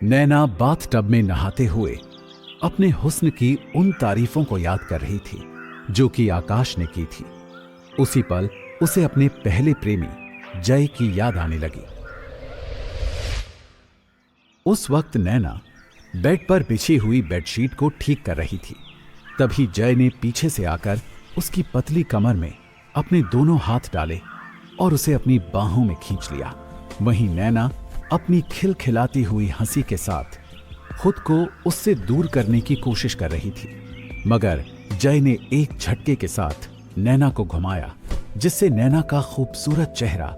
नैना bath tub में नहाते हुए अपने हुस्न की उन तारीफों को याद कर रही थी जो कि आकाश ने की थी। उसी पल उसे अपने पहले प्रेमी जय की याद आने लगी। उस वक्त नैना बेड पर बिछी हुई बेडशीट को ठीक कर रही थी। तभी जय ने पीछे से आकर उसकी पतली कमर में अपने दोनों हाथ डाले और उसे अपनी बाहों में खींच लिया। वहीं नैना अपनी खिलखिलाती हुई हंसी के साथ खुद को उससे दूर करने की कोशिश कर रही थी, मगर जय ने एक झटके के साथ नैना को घुमाया, जिससे नैना का खूबसूरत चेहरा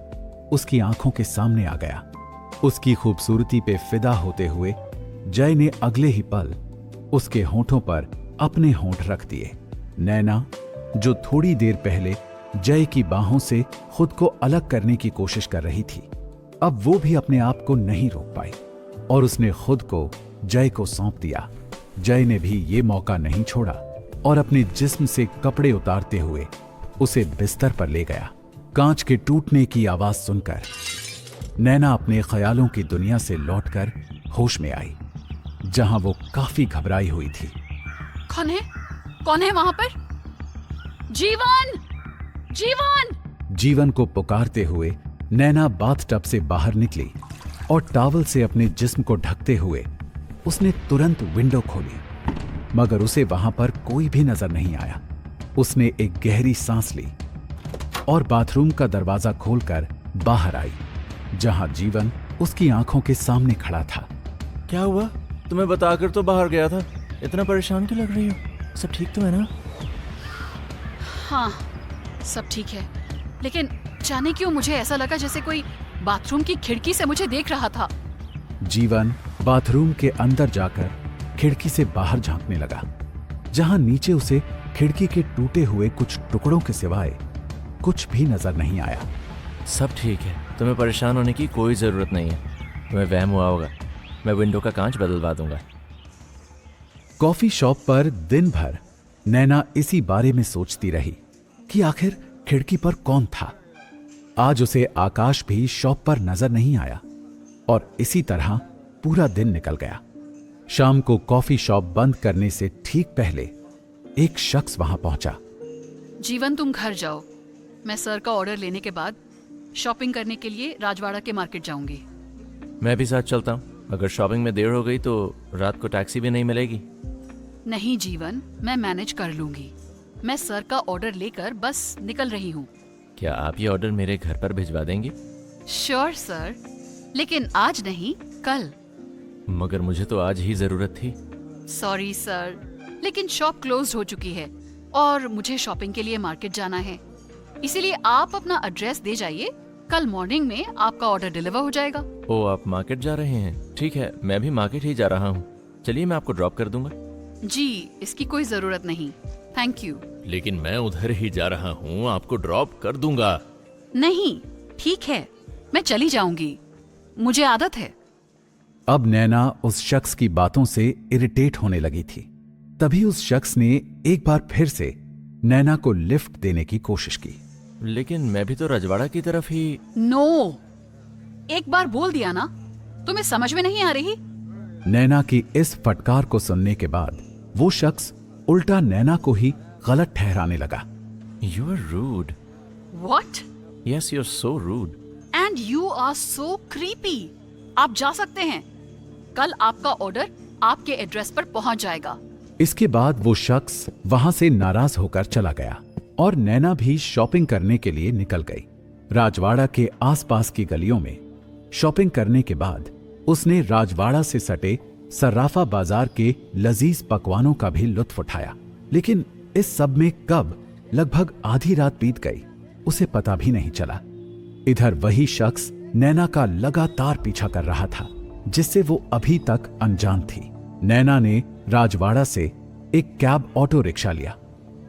उसकी आंखों के सामने आ गया। उसकी खूबसूरती पे फिदा होते हुए जय ने अगले ही पल उसके होठों पर अपने होंठ रख दिए। नैना, जो थोड़ी देर पहले जय की बाहों से खुद को अलग करने की कोशिश कर रही थी, अब वो भी अपने आप को नहीं रोक पाई और उसने खुद को जय को सौंप दिया। जय ने भी ये मौका नहीं छोड़ा और अपने जिस्म से कपड़े उतारते हुए उसे बिस्तर पर ले गया। कांच के टूटने की आवाज सुनकर नैना अपने ख्यालों की दुनिया से लौटकर होश में आई, जहां वो काफी घबराई हुई थी। कौन है? कौन है वहां पर? जीवन! जीवन! जीवन को पुकारते हुए नैना बाथटब से बाहर निकली और टॉवल से अपने जिस्म को ढकते हुए उसने तुरंत विंडो खोली, मगर उसे वहां पर कोई भी नजर नहीं आया। उसने एक गहरी सांस ली और बाथरूम का दरवाजा खोलकर बाहर आई, जहां जीवन उसकी आंखों के सामने खड़ा था। क्या हुआ? तुम्हें बताकर तो बाहर गया था, इतना परेशान क्यों लग रही हो? सब ठीक तो है ना? हाँ, सब ठीक है, लेकिन जाने क्यों मुझे ऐसा लगा जैसे कोई बाथरूम की खिड़की से मुझे देख रहा था। जीवन बाथरूम के अंदर जाकर खिड़की से बाहर झांकने लगा, जहां नीचे उसे खिड़की के टूटे हुए कुछ टुकड़ों के सिवाय कुछ भी नजर नहीं आया। सब ठीक है, तुम्हें परेशान होने की कोई जरूरत नहीं है। तुम्हें वहम हुआ होगा, मैं विंडो का कांच बदलवा दूंगा। कॉफी शॉप पर दिन भर नैना इसी बारे में सोचती रही कि आखिर खिड़की पर कौन था। आज उसे आकाश भी शॉप पर नजर नहीं आया और इसी तरह पूरा दिन निकल गया। शाम को कॉफी शॉप बंद करने से ठीक पहले एक शख्स वहां पहुंचा। जीवन, तुम घर जाओ, मैं सर का ऑर्डर लेने के बाद शॉपिंग करने के लिए राजवाड़ा के मार्केट जाऊंगी। मैं भी साथ चलता हूँ। अगर शॉपिंग में देर हो गई तो रात को टैक्सी भी नहीं मिलेगी। नहीं जीवन, मैं मैनेज कर लूंगी। मैं सर का ऑर्डर लेकर बस निकल रही हूँ। क्या आप ये ऑर्डर मेरे घर पर भिजवा देंगे? श्योर सर, लेकिन आज नहीं, कल। मगर मुझे तो आज ही जरूरत थी। सॉरी सर, लेकिन शॉप क्लोज हो चुकी है और मुझे शॉपिंग के लिए मार्केट जाना है। इसीलिए आप अपना एड्रेस दे जाइए, कल मॉर्निंग में आपका ऑर्डर डिलीवर हो जाएगा। ओ, आप मार्केट जा रहे हैं? ठीक है, मैं भी मार्केट ही जा रहा हूँ। चलिए, मैं आपको ड्रॉप कर दूंगा। जी, इसकी कोई जरूरत नहीं, थैंक यू। लेकिन मैं उधर ही जा रहा हूँ, आपको ड्रॉप कर दूंगा। नहीं, ठीक है, मैं चली जाऊंगी, मुझे आदत है। अब नैना उस शख्स की बातों से इरिटेट होने लगी थी। तभी उस शख्स ने एक बार फिर से नैना को लिफ्ट देने की कोशिश की। लेकिन मैं भी तो रजवाड़ा की तरफ ही। नो, एक बार बोल दिया ना, तुम्हें समझ में नहीं आ रही? नैना की इस फटकार को सुनने के बाद वो शख्स उल्टा नैना को ही गलत ठहराने लगा। You are rude. What? Yes, you are so rude. And you are so creepy. आप जा सकते हैं, कल आपका ऑर्डर आपके एड्रेस पर पहुंच जाएगा। इसके बाद वो शख्स वहां से नाराज होकर चला गया और नैना भी शॉपिंग करने के लिए निकल गई। राजवाड़ा के आसपास की गलियों में शॉपिंग करने के बाद उसने राजवाड़ा से सटे सर्राफा बाजार के लजीज पकवानों का भी लुत्फ उठाया। लेकिन इस सब में कब लगभग आधी रात बीत गई उसे पता भी नहीं चला। इधर वही शख्स नैना का लगातार पीछा कर रहा था, जिससे वो अभी तक अनजान थी। नैना ने राजवाड़ा से एक कैब ऑटो रिक्शा लिया,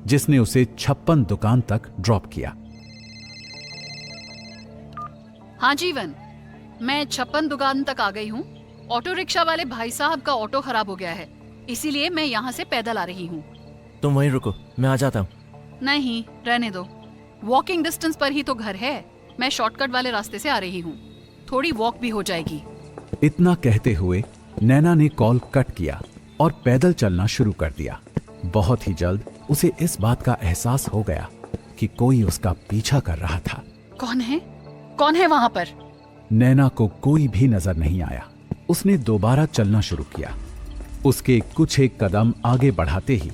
जिसने उसे 56 दुकान तक ड्रॉप किया। हाँ जीवन, मैं 56 दुकान तक आ गई हूँ। ऑटो रिक्शा वाले भाई साहब का ऑटो खराब हो गया है, इसीलिए मैं यहाँ से पैदल आ रही हूँ। तुम वहीं रुको, मैं आ जाता हूँ। नहीं, रहने दो, वॉकिंग डिस्टेंस पर ही तो घर है। मैं शॉर्टकट वाले रास्ते से आ रही हूँ, थोड़ी वॉक भी हो जाएगी। इतना कहते हुए नैना ने कॉल कट किया और पैदल चलना शुरू कर दिया। बहुत ही जल्द उसे इस बात का एहसास हो गया कि कोई उसका पीछा कर रहा था। कौन है? कौन है वहां पर? नैना को कोई भी नजर नहीं आया। उसने दोबारा चलना शुरू किया। उसके कुछ एक कदम आगे बढ़ाते ही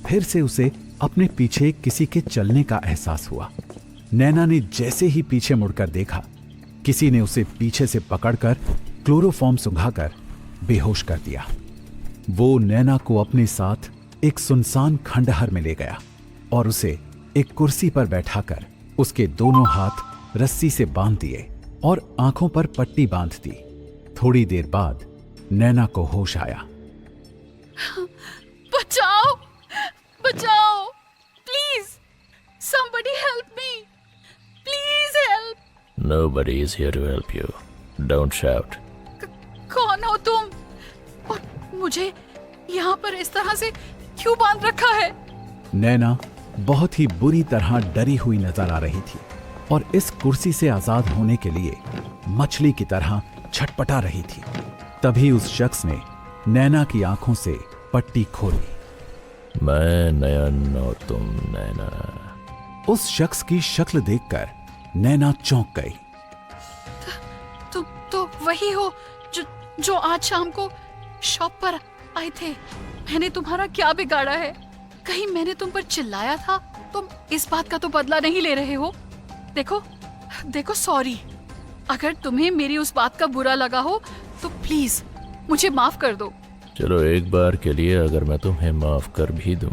फिर से उसे अपने पीछे किसी के चलने का एहसास हुआ। नैना ने जैसे ही पीछे मुड़कर देखा, किसी ने उसे पीछे से पकड़कर क्लोरोफॉर्म सुंघाकर बेहोश कर दिया। वो नैना को अपने साथ एक सुनसान खंडहर में ले गया और उसे एक कुर्सी पर बैठाकर उसके दोनों हाथ रस्सी से बांध दिए और आंखों पर पट्टी बांध दी। थोड़ी देर बाद नैना को होश आया। बचाओ, बचाओ, please, somebody help me, please help। Nobody is here to help you. Don't shout. कौन हो तुम? और मुझे यहाँ पर इस तरह से क्यों बांध रखा है? नैना बहुत ही बुरी तरह डरी हुई नजर आ रही थी और इस कुर्सी से आजाद होने के लिए मछली की तरह छटपटा रही थी। तभी उस शख्स ने नैना की आंखों से पट्टी खोली। मैं नयन और तुम नैना। उस शख्स की शक्ल देखकर नैना चौंक गई। तुम तो वही हो जो आज शाम को शॉप पर आए थे। मैंने तुम्हारा क्या बिगाड़ा है? कहीं मैंने तुम पर चिल्लाया था? तुम इस बात का तो बदला नहीं ले रहे हो? देखो देखो, सॉरी। अगर तुम्हें मेरी उस बात का बुरा लगा हो तो प्लीज मुझे माफ कर दो। चलो, एक बार के लिए अगर मैं तुम्हें माफ कर भी दूं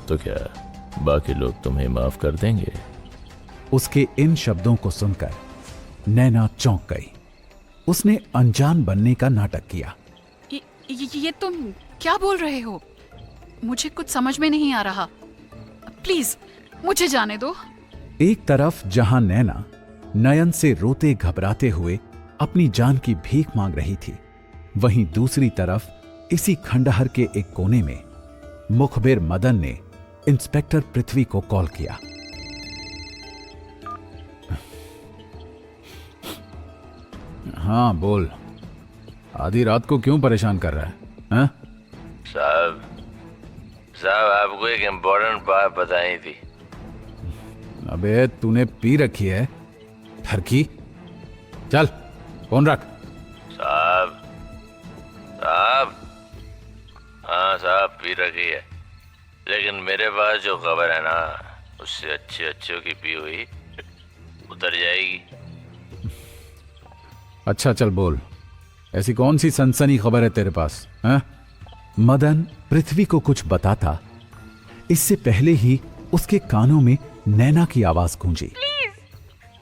तो क्या बाकी लोग तुम्हें माफ कर देंगे? उसके इन शब्दों को सुनकर नैना चौंक गई। उसने अनजान बनने का नाटक किया। ये तुम क्या बोल रहे हो? मुझे कुछ समझ में नहीं आ रहा। प्लीज मुझे जाने दो। एक तरफ जहां नैना नयन से रोते घबराते हुए अपनी जान की भीख मांग रही थी, वहीं दूसरी तरफ इसी खंडहर के एक कोने में मुखबिर मदन ने इंस्पेक्टर पृथ्वी को कॉल किया। हाँ बोल, आधी रात को क्यों परेशान कर रहा है? हाँ? साहब आपको एक इम्पोर्टेंट बात बतानी थी। अबे तूने पी रखी है ठरकी? चल फोन रख। साहब हाँ साहब, पी रखी है, लेकिन मेरे पास जो खबर है ना उससे अच्छी की पी हुई उतर जाएगी। अच्छा चल बोल, ऐसी कौन सी सनसनी खबर है तेरे पास? हैं? मदन पृथ्वी को कुछ बताता इससे पहले ही उसके कानों में नैना की आवाज गूंजी।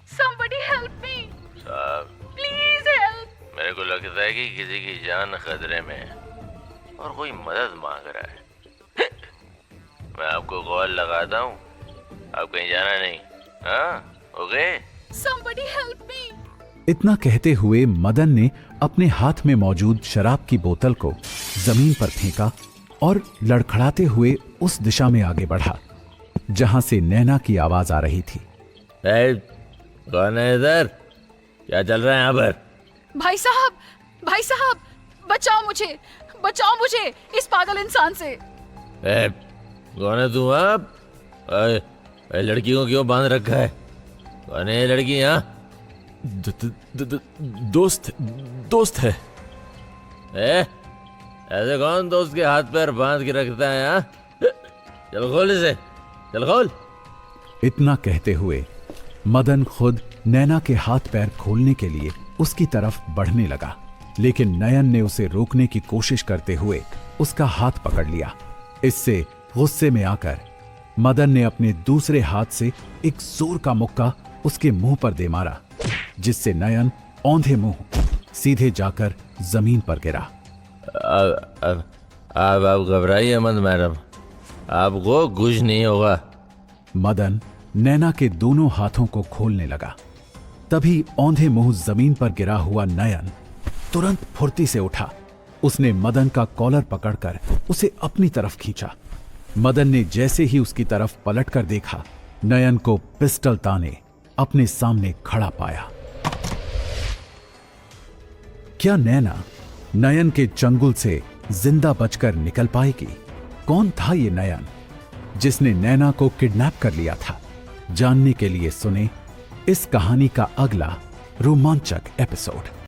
somebody help me, साहब please help। मेरे को लगता है कि किसी की जान खतरे में है और कोई मदद मांग रहा है। मैं आपको कॉल लगाता हूँ, आप कहीं जाना नहीं। हाँ ओके? somebody help me। इतना कहते हुए मदन ने अपने हाथ में मौजूद शराब की बोतल को जमीन पर फेंका और लड़खड़ाते हुए उस दिशा में आगे बढ़ा जहां से नैना की आवाज आ रही थी। कौन है इधर? क्या चल रहा है यहाँ पर? भाई साहब, बचाओ मुझे इस पागल इंसान से। कौन है तू? आप लड़की को क्यों बांध रखा है? कौन है ये लड़की? यहाँ दोस्त है। ऐसे कौन दोस्त के हाथ पैर बांध के रखता है? यहाँ चल खोल इसे, चल खोल। इतना कहते हुए मदन खुद नैना के हाथ पैर खोलने के लिए उसकी तरफ बढ़ने लगा, लेकिन नयन ने उसे रोकने की कोशिश करते हुए उसका हाथ पकड़ लिया। इससे गुस्से में आकर मदन ने अपने दूसरे हाथ से एक जोर का मुक्का उसके मुंह पर दे मारा, जिससे नयन औंधे मुंह सीधे जाकर जमीन पर गिरा। आप घबराइए मत मैडम, आपको कुछ नहीं होगा। मदन नैना के दोनों हाथों को खोलने लगा। तभी औंधे मुंह जमीन पर गिरा हुआ नयन तुरंत फुर्ती से उठा। उसने मदन का कॉलर पकड़कर उसे अपनी तरफ खींचा। मदन ने जैसे ही उसकी तरफ पलटकर देखा, नयन को पिस्टल ताने अपने सामने खड़ा पाया। क्या नैना नयन के चंगुल से जिंदा बचकर निकल पाएगी? कौन था ये नयन जिसने नैना को किडनैप कर लिया था? जानने के लिए सुने इस कहानी का अगला रोमांचक एपिसोड।